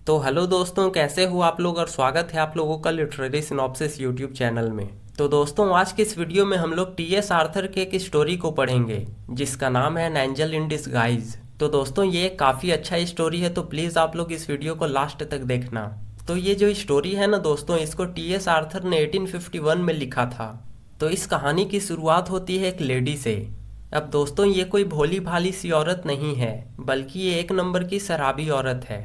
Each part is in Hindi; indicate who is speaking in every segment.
Speaker 1: तो हेलो दोस्तों, कैसे हो आप लोग और स्वागत है आप लोगों का लिटरेरी सिनॉप्सिस यूट्यूब चैनल में। तो दोस्तों, आज की इस वीडियो में हम लोग टी.एस. आर्थर के एक स्टोरी को पढ़ेंगे जिसका नाम है एन एंजल इन डिसगाइज। तो दोस्तों, ये एक काफ़ी अच्छा स्टोरी है, तो प्लीज़ आप लोग इस वीडियो को लास्ट तक देखना। तो ये जो स्टोरी है ना दोस्तों, इसको टी.एस. आर्थर ने 1851 में लिखा था। तो इस कहानी की शुरुआत होती है एक लेडी से। अब दोस्तों, ये कोई भोली भाली सी औरत नहीं है, बल्कि ये एक नंबर की शराबी औरत है।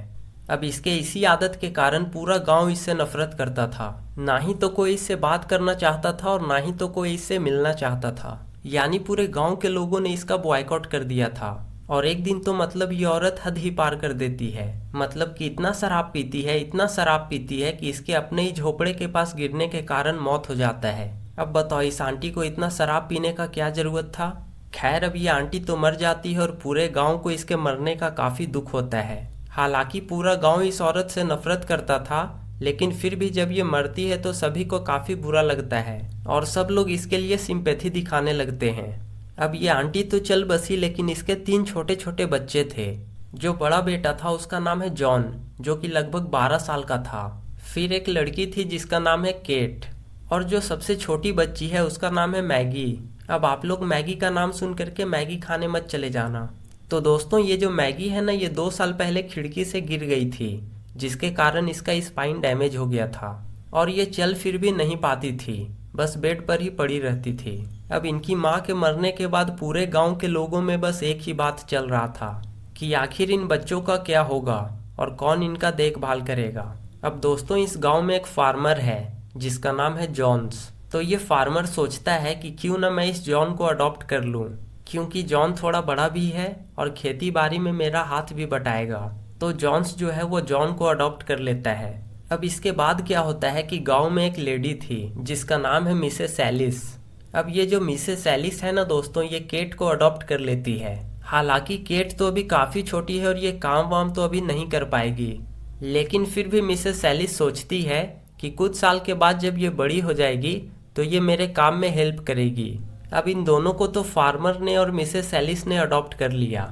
Speaker 1: अब इसके इसी आदत के कारण पूरा गांव इससे नफरत करता था। ना ही तो कोई इससे बात करना चाहता था और ना ही तो कोई इससे मिलना चाहता था। यानी पूरे गांव के लोगों ने इसका बॉयकॉट कर दिया था। और एक दिन तो मतलब ये औरत हद ही पार कर देती है। मतलब कि इतना शराब पीती है, इतना शराब पीती है कि इसके अपने ही झोपड़े के पास गिरने के कारण मौत हो जाता है। अब बताओ, इस आंटी को इतना शराब पीने का क्या जरूरत था। खैर, अब ये आंटी तो मर जाती है और पूरे गांव को इसके मरने का काफी दुख होता है। हालांकि पूरा गांव इस औरत से नफरत करता था, लेकिन फिर भी जब ये मरती है तो सभी को काफी बुरा लगता है और सब लोग इसके लिए सिंपैथी दिखाने लगते हैं। अब ये आंटी तो चल बसी, लेकिन इसके 3 छोटे छोटे बच्चे थे। जो बड़ा बेटा था उसका नाम है जॉन, जो कि लगभग 12 साल का था। फिर एक लड़की थी जिसका नाम है केट, और जो सबसे छोटी बच्ची है उसका नाम है मैगी। अब आप लोग मैगी का नाम सुन करके मैगी खाने मत चले जाना। तो दोस्तों, ये जो मैगी है ना, ये 2 साल पहले खिड़की से गिर गई थी, जिसके कारण इसका स्पाइन डैमेज हो गया था और ये चल फिर भी नहीं पाती थी, बस बेड पर ही पड़ी रहती थी। अब इनकी माँ के मरने के बाद पूरे गांव के लोगों में बस एक ही बात चल रहा था कि आखिर इन बच्चों का क्या होगा और कौन इनका देखभाल करेगा। अब दोस्तों, इस गांव में एक फार्मर है जिसका नाम है जॉन्स। तो ये फार्मर सोचता है कि क्यों ना मैं इस जॉन को अडॉप्ट कर लूं, क्योंकि जॉन थोड़ा बड़ा भी है और खेती बाड़ी में मेरा हाथ भी बटाएगा। तो जॉन्स जो है वो जॉन को अडॉप्ट कर लेता है। अब इसके बाद क्या होता है कि गांव में एक लेडी थी जिसका नाम है मिसेस सैलिस। अब ये जो मिसेस सैलिस है ना दोस्तों, ये केट को अडॉप्ट कर लेती है। हालांकि केट तो अभी काफ़ी छोटी है और ये काम वाम तो अभी नहीं कर पाएगी, लेकिन फिर भी मिसेस सैलिस सोचती है कि कुछ साल के बाद जब ये बड़ी हो जाएगी तो ये मेरे काम में हेल्प करेगी। अब इन दोनों को तो फार्मर ने और मिसेस सैलिस ने अडॉप्ट कर लिया।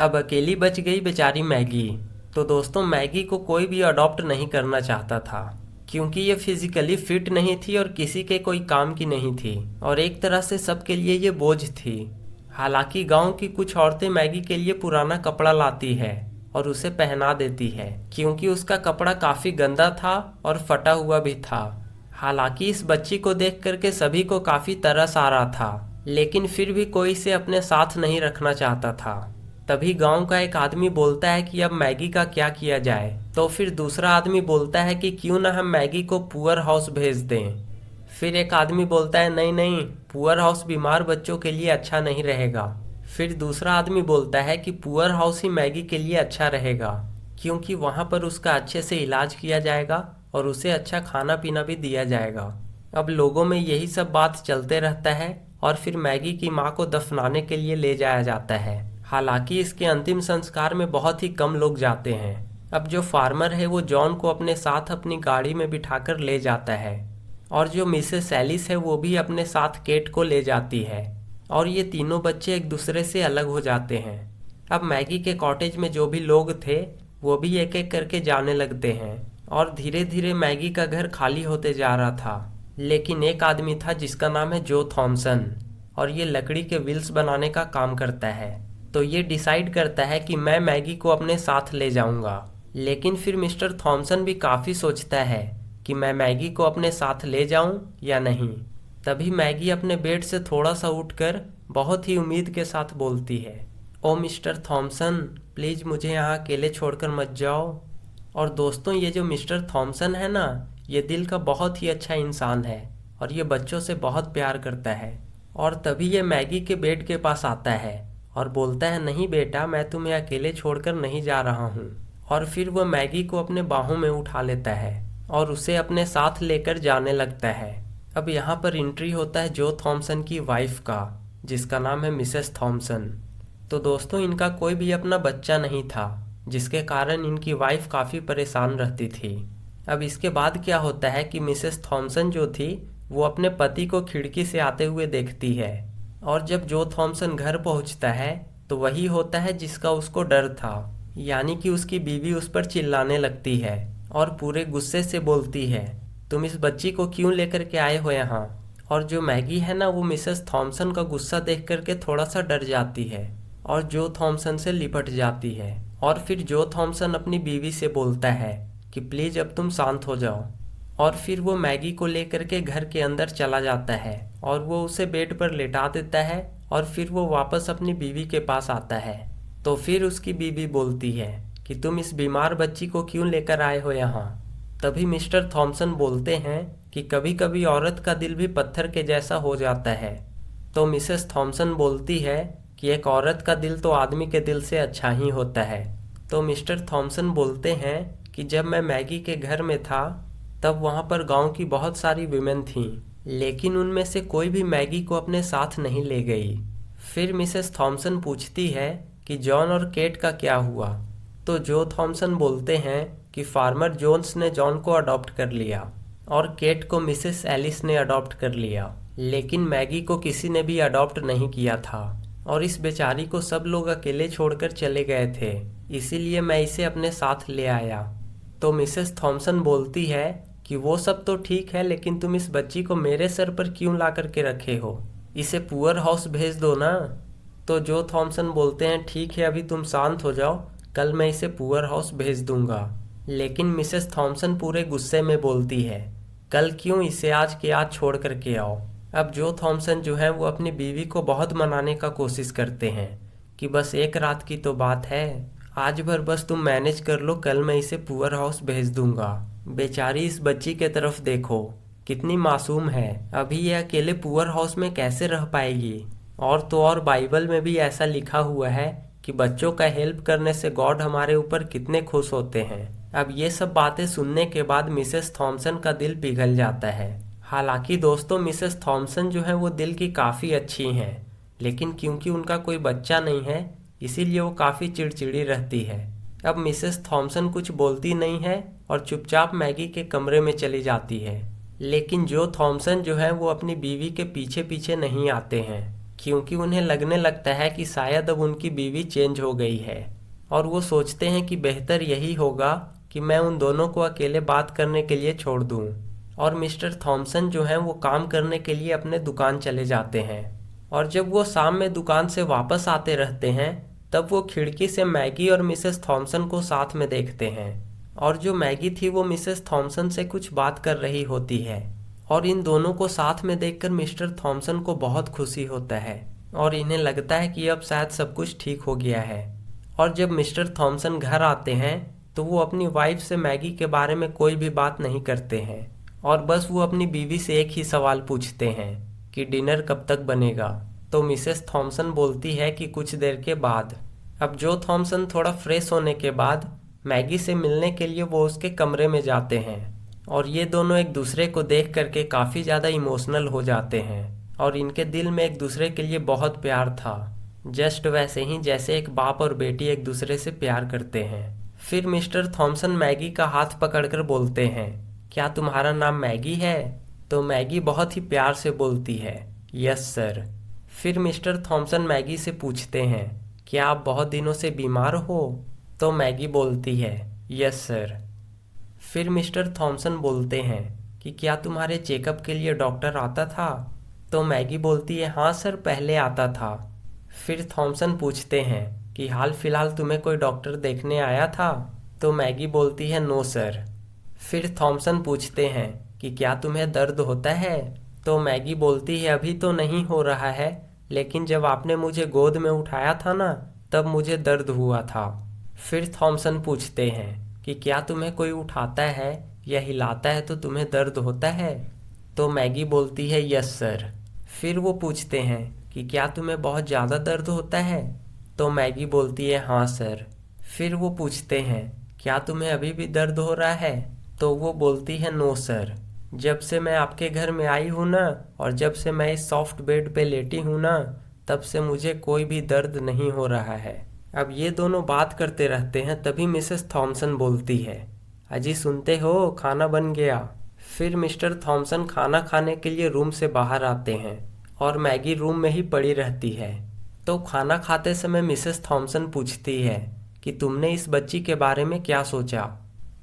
Speaker 1: अब अकेली बच गई बेचारी मैगी। तो दोस्तों, मैगी को कोई भी अडॉप्ट नहीं करना चाहता था, क्योंकि ये फिजिकली फिट नहीं थी और किसी के कोई काम की नहीं थी और एक तरह से सबके लिए ये बोझ थी। हालांकि गांव की कुछ औरतें मैगी के लिए पुराना कपड़ा लाती है और उसे पहना देती है, क्योंकि उसका कपड़ा काफ़ी गंदा था और फटा हुआ भी था। हालांकि इस बच्ची को देख करके सभी को काफ़ी तरस आ रहा था, लेकिन फिर भी कोई इसे अपने साथ नहीं रखना चाहता था। तभी गांव का एक आदमी बोलता है कि अब मैगी का क्या किया जाए। तो फिर दूसरा आदमी बोलता है कि क्यों ना हम मैगी को पुअर हाउस भेज दें। फिर एक आदमी बोलता है नहीं नहीं, पुअर हाउस बीमार बच्चों के लिए अच्छा नहीं रहेगा। फिर दूसरा आदमी बोलता है कि पुअर हाउस ही मैगी के लिए अच्छा रहेगा, क्योंकि वहाँ पर उसका अच्छे से इलाज किया जाएगा और उसे अच्छा खाना पीना भी दिया जाएगा। अब लोगों में यही सब बात चलते रहता है और फिर मैगी की माँ को दफनाने के लिए ले जाया जाता है। हालांकि इसके अंतिम संस्कार में बहुत ही कम लोग जाते हैं। अब जो फार्मर है वो जॉन को अपने साथ अपनी गाड़ी में बिठाकर ले जाता है और जो मिसेस सैलिस है वो भी अपने साथ केट को ले जाती है और ये तीनों बच्चे एक दूसरे से अलग हो जाते हैं। अब मैगी के कॉटेज में जो भी लोग थे वो भी एक एक करके जाने लगते हैं और धीरे धीरे मैगी का घर खाली होते जा रहा था। लेकिन एक आदमी था जिसका नाम है जो थॉमसन, और ये लकड़ी के व्हील्स बनाने का काम करता है। तो ये डिसाइड करता है कि मैं मैगी को अपने साथ ले जाऊंगा। लेकिन फिर मिस्टर थॉमसन भी काफ़ी सोचता है कि मैं मैगी को अपने साथ ले जाऊं या नहीं। तभी मैगी अपने बेड से थोड़ा सा उठकर बहुत ही उम्मीद के साथ बोलती है, ओ मिस्टर थॉमसन, प्लीज़ मुझे यहाँ अकेले छोड़कर मत जाओ। और दोस्तों, ये जो मिस्टर थॉमसन है ना, ये दिल का बहुत ही अच्छा इंसान है और ये बच्चों से बहुत प्यार करता है। और तभी ये मैगी के बेड के पास आता है और बोलता है, नहीं बेटा, मैं तुम्हें अकेले छोड़कर नहीं जा रहा हूँ। और फिर वो मैगी को अपने बाहों में उठा लेता है और उसे अपने साथ लेकर जाने लगता है। अब यहाँ पर एंट्री होता है जो थॉमसन की वाइफ का, जिसका नाम है मिसेस थॉमसन। तो दोस्तों, इनका कोई भी अपना बच्चा नहीं था, जिसके कारण इनकी वाइफ काफ़ी परेशान रहती थी। अब इसके बाद क्या होता है कि मिसेस थॉमसन जो थी वो अपने पति को खिड़की से आते हुए देखती है और जब जो थॉमसन घर पहुंचता है तो वही होता है जिसका उसको डर था। यानी कि उसकी बीवी उस पर चिल्लाने लगती है और पूरे गुस्से से बोलती है, तुम इस बच्ची को क्यों लेकर के आए हो यहाँ। और जो मैगी है ना, वो मिसेस थॉमसन का गुस्सा देख करके थोड़ा सा डर जाती है और जो थॉमसन से लिपट जाती है। और फिर जो थॉमसन अपनी बीवी से बोलता है कि प्लीज़ अब तुम शांत हो जाओ। और फिर वो मैगी को लेकर के घर के अंदर चला जाता है और वो उसे बेड पर लेटा देता है और फिर वो वापस अपनी बीवी के पास आता है। तो फिर उसकी बीवी बोलती है कि तुम इस बीमार बच्ची को क्यों लेकर आए हो यहाँ। तभी मिस्टर थॉमसन बोलते हैं कि कभी कभी औरत का दिल भी पत्थर के जैसा हो जाता है। तो मिसेस थॉमसन बोलती है कि एक औरत का दिल तो आदमी के दिल से अच्छा ही होता है। तो मिस्टर थॉमसन बोलते हैं कि जब मैं मैगी के घर में था तब वहाँ पर गांव की बहुत सारी विमेन थीं, लेकिन उनमें से कोई भी मैगी को अपने साथ नहीं ले गई। फिर मिसेस थॉमसन पूछती है कि जॉन और केट का क्या हुआ। तो जो थॉमसन बोलते हैं कि फार्मर जोन्स ने जॉन को अडॉप्ट कर लिया और केट को मिसेस एलिस ने अडॉप्ट कर लिया, लेकिन मैगी को किसी ने भी अडॉप्ट नहीं किया था और इस बेचारी को सब लोग अकेले छोड़कर चले गए थे, इसीलिए मैं इसे अपने साथ ले आया। तो मिसेस थॉमसन बोलती है कि वो सब तो ठीक है, लेकिन तुम इस बच्ची को मेरे सर पर क्यों ला करके रखे हो, इसे पुअर हाउस भेज दो ना। तो जो थॉमसन बोलते हैं ठीक है, अभी तुम शांत हो जाओ, कल मैं इसे पुअर हाउस भेज दूंगा। लेकिन मिसेस थॉमसन पूरे गुस्से में बोलती है, कल क्यों, इसे आज के आज छोड़ करके आओ। अब जो थॉमसन जो है वो अपनी बीवी को बहुत मनाने का कोशिश करते हैं कि बस एक रात की तो बात है, आज भर बस तुम मैनेज कर लो, कल मैं इसे पुअर हाउस भेज दूंगा। बेचारी इस बच्ची के तरफ देखो, कितनी मासूम है, अभी ये अकेले पुअर हाउस में कैसे रह पाएगी। और तो और बाइबल में भी ऐसा लिखा हुआ है कि बच्चों का हेल्प करने से गॉड हमारे ऊपर कितने खुश होते हैं। अब ये सब बातें सुनने के बाद मिसेस थॉमसन का दिल पिघल जाता है। हालांकि दोस्तों, मिसेस थॉमसन जो है वो दिल की काफ़ी अच्छी हैं, लेकिन क्योंकि उनका कोई बच्चा नहीं है इसीलिए वो काफ़ी चिड़चिड़ी रहती है। अब मिसेस थॉमसन कुछ बोलती नहीं है और चुपचाप मैगी के कमरे में चली जाती है। लेकिन जो थॉमसन जो है वो अपनी बीवी के पीछे पीछे नहीं आते हैं, क्योंकि उन्हें लगने लगता है कि शायद अब उनकी बीवी चेंज हो गई है और वो सोचते हैं कि बेहतर यही होगा कि मैं उन दोनों को अकेले बात करने के लिए छोड़ दूं। और मिस्टर थॉमसन जो हैं वो काम करने के लिए अपने दुकान चले जाते हैं और जब वो शाम में दुकान से वापस आते रहते हैं तब वो खिड़की से मैगी और मिसेस थॉमसन को साथ में देखते हैं। और जो मैगी थी वो मिसेस थॉमसन से कुछ बात कर रही होती है और इन दोनों को साथ में देखकर मिस्टर थॉमसन को बहुत खुशी होता है और इन्हें लगता है कि अब शायद सब कुछ ठीक हो गया है। और जब मिस्टर थॉमसन घर आते हैं तो वो अपनी वाइफ से मैगी के बारे में कोई भी बात नहीं करते हैं और बस वो अपनी बीवी से एक ही सवाल पूछते हैं कि डिनर कब तक बनेगा। तो मिसेस थॉमसन बोलती है कि कुछ देर के बाद। अब जो थॉमसन थोड़ा फ्रेश होने के बाद मैगी से मिलने के लिए वो उसके कमरे में जाते हैं और ये दोनों एक दूसरे को देख करके काफ़ी ज़्यादा इमोशनल हो जाते हैं और इनके दिल में एक दूसरे के लिए बहुत प्यार था, जस्ट वैसे ही जैसे एक बाप और बेटी एक दूसरे से प्यार करते हैं। फिर मिस्टर थॉमसन मैगी का हाथ पकड़कर बोलते हैं, क्या तुम्हारा नाम मैगी है? तो मैगी बहुत ही प्यार से बोलती है, यस सर। फिर मिस्टर थॉमसन मैगी से पूछते हैं, क्या आप बहुत दिनों से बीमार हो? तो मैगी बोलती है, यस सर। फिर मिस्टर थॉमसन बोलते हैं कि क्या तुम्हारे चेकअप के लिए डॉक्टर आता था? तो मैगी बोलती है, हाँ सर, पहले आता था। फिर थॉमसन पूछते हैं कि हाल फिलहाल तुम्हें कोई डॉक्टर देखने आया था? तो मैगी बोलती है, नो सर। फिर थॉमसन पूछते हैं कि क्या तुम्हें दर्द होता है? तो मैगी बोलती है, अभी तो नहीं हो रहा है, लेकिन जब आपने मुझे गोद में उठाया था ना तब मुझे दर्द हुआ था। फिर थॉमसन पूछते हैं कि क्या तुम्हें कोई उठाता है या हिलाता है तो तुम्हें दर्द होता है? तो मैगी बोलती है, यस सर। फिर वो पूछते हैं कि क्या तुम्हें बहुत ज़्यादा दर्द होता है? तो मैगी बोलती है, हाँ सर। फिर वो पूछते हैं, क्या तुम्हें अभी भी दर्द हो रहा है? तो वो बोलती है, नो सर। जब से मैं आपके घर में आई हूँ ना और जब से मैं इस सॉफ्ट बेड पे लेटी हूँ ना तब से मुझे कोई भी दर्द नहीं हो रहा है। अब ये दोनों बात करते रहते हैं, तभी मिसेस थॉमसन बोलती है, अजी सुनते हो, खाना बन गया। फिर मिस्टर थॉमसन खाना खाने के लिए रूम से बाहर आते हैं और मैगी रूम में ही पड़ी रहती है। तो खाना खाते समय मिसेस थॉमसन पूछती है कि तुमने इस बच्ची के बारे में क्या सोचा।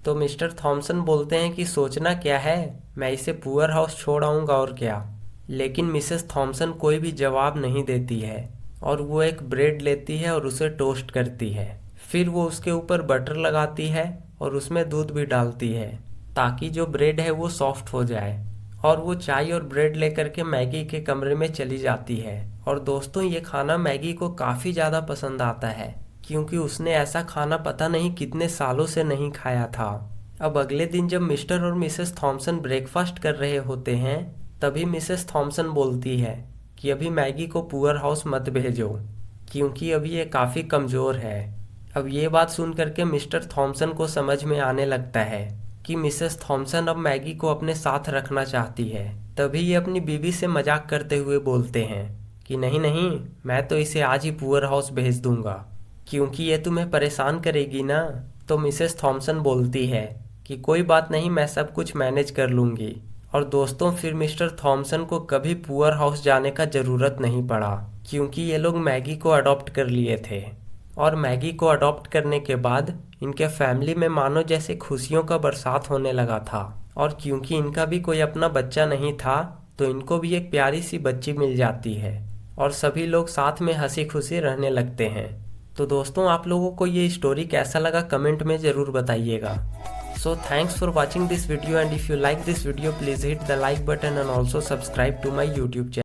Speaker 1: तो मिस्टर थॉमसन बोलते हैं कि सोचना क्या है, मैं इसे पुअर हाउस छोड़ आऊँगा और क्या। लेकिन मिसेस थॉमसन कोई भी जवाब नहीं देती है और वो एक ब्रेड लेती है और उसे टोस्ट करती है। फिर वो उसके ऊपर बटर लगाती है और उसमें दूध भी डालती है ताकि जो ब्रेड है वो सॉफ्ट हो जाए। और वो चाय और ब्रेड लेकर के मैगी के कमरे में चली जाती है। और दोस्तों, ये खाना मैगी को काफ़ी ज़्यादा पसंद आता है क्योंकि उसने ऐसा खाना पता नहीं कितने सालों से नहीं खाया था। अब अगले दिन जब मिस्टर और मिसेस थॉमसन ब्रेकफास्ट कर रहे होते हैं, तभी मिसेस थॉमसन बोलती है कि अभी मैगी को पुअर हाउस मत भेजो क्योंकि अभी ये काफ़ी कमज़ोर है। अब ये बात सुन करके मिस्टर थॉमसन को समझ में आने लगता है कि मिसेस थॉमसन अब मैगी को अपने साथ रखना चाहती है। तभी ये अपनी बीवी से मजाक करते हुए बोलते हैं कि नहीं नहीं, मैं तो इसे आज ही पुअर हाउस भेज दूंगा क्योंकि ये तुम्हें परेशान करेगी ना। तो मिसेस थॉमसन बोलती है कि कोई बात नहीं, मैं सब कुछ मैनेज कर लूँगी। और दोस्तों, फिर मिस्टर थॉमसन को कभी पुअर हाउस जाने का ज़रूरत नहीं पड़ा क्योंकि ये लोग मैगी को अडॉप्ट कर लिए थे। और मैगी को अडॉप्ट करने के बाद इनके फैमिली में मानो जैसे खुशियों का बरसात होने लगा था। और क्योंकि इनका भी कोई अपना बच्चा नहीं था तो इनको भी एक प्यारी सी बच्ची मिल जाती है और सभी लोग साथ में हंसी खुशी रहने लगते हैं। तो दोस्तों, आप लोगों को ये स्टोरी कैसा लगा कमेंट में ज़रूर बताइएगा। So thanks for watching this video, and if you like this video please hit the like button and also subscribe to my YouTube channel.